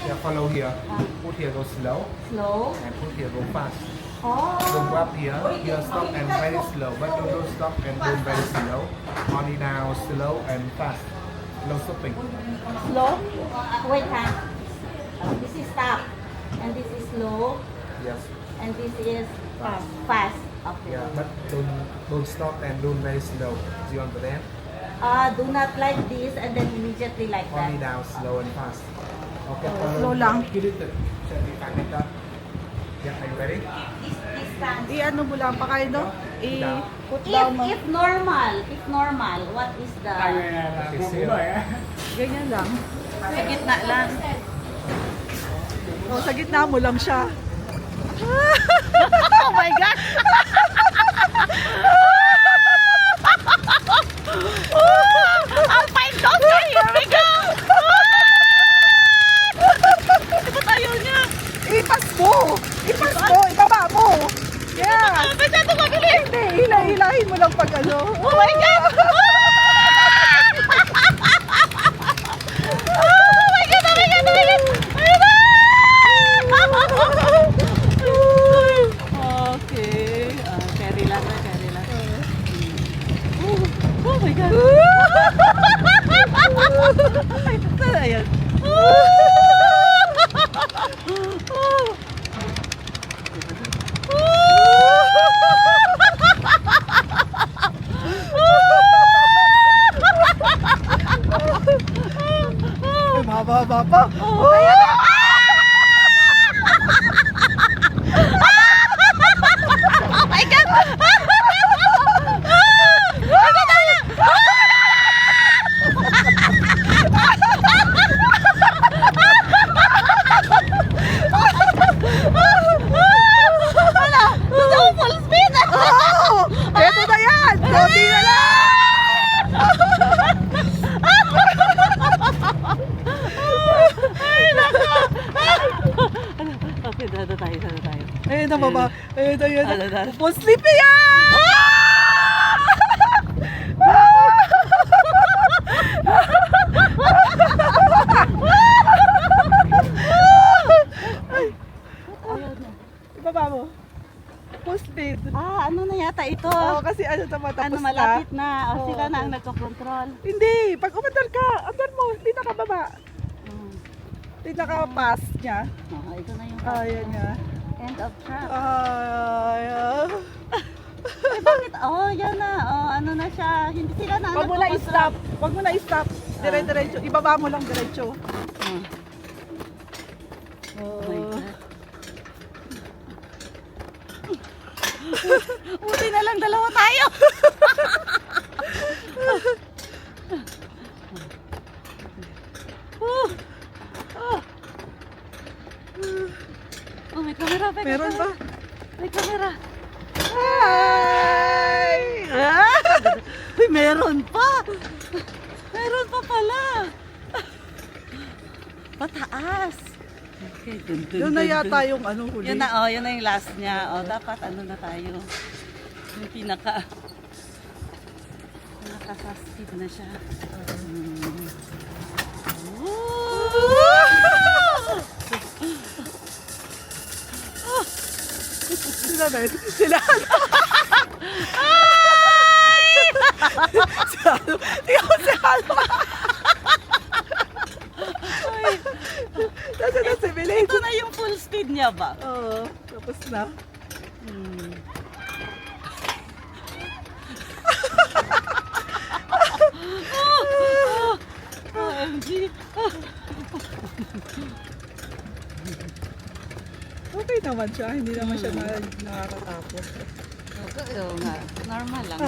Yeah, follow here. Put here, go slow. Slow. And put here, go fast. Oh. So grab here, here stop and very slow. But you don't stop and go very slow. Only now slow and fast. No stopping. Slow. Wait, ha. This is stop. And this is slow. Yes. And this is fast. Okay. Yeah, but don't stop and don't very slow. Do you understand? Do not like this and then immediately like Only that. now slow and fast. Okay, slow lang. Give it the Yeah, are you ready? This time. I-ano mo lang pa kayo, no? I-put If, down mo. if normal, what is the... Okay, here. Ganyan lang. Sa gitna lang. O, sa gitna mo lang siya. Oh my God! Alpine coaster, here we go! Ba't ayaw niya? Ipas mo! Ipas mo! Ibaba mo! Yeah! Masyado mabilis! Hindi, hilahin mo lang pag ano. Oh my God! Oh my God! Oh my God! Oh my God! Okay. Carry lang na, carry lang. Oh my God! Ayan. Ay, mababa pa. Oh my God! Wala! Gusto ko full speed! Oo! Eto na yan! Konti na lang! Ay, nako! Okay, dada tayo. Ayun na baba. Ayun na yun. Ano na? Full sleep na yan! Ibaba mo. Full speed. Ano na yata ito? Oo, kasi ano na matapos na. Malapit na. O, Oo. sila na ang nagko-control. Hindi, pag umandar ka, andar mo, hindi nakababa. Hindi nakapass niya. Ito na yung Ayan nga. end of track. Ay, Eh, bakit? Yan na. Ano na siya. Hindi sila na ang Wag mo na nagko-control. i-stop. Wag mo na i-stop. Dire-diretso. Ibaba mo lang diretso. Oh my God. Buti na lang dalawa tayo. Oh, may camera. Meron ba? May camera. Hi! Uy, meron pa. Meron pa pala. Pataas. Okay, Yun na yata yung ano huli. Yun na, yun na yung last niya. Dapat ano na tayo. Yung pinaka sa speed na siya. Sila na yun. Sila na. Si Halo. Tingnan mo si Halo. Nasa na si Billy. Ito na yung full speed niya ba? Oo, tapos na. OMG. Okay naman siya. Hindi naman siya nakakatapos. Oo nga. Normal lang.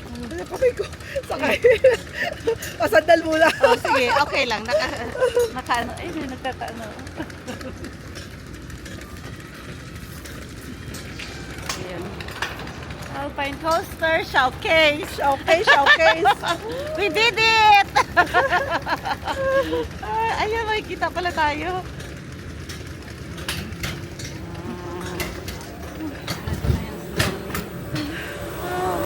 Ano kamay ko? Sakay. Pasandal muna. Sige, okay lang. Naka ano. May nagtatano. Ayan. Alpine Coaster Showcase. Showcase. We did it! Ayan, makikita pala tayo.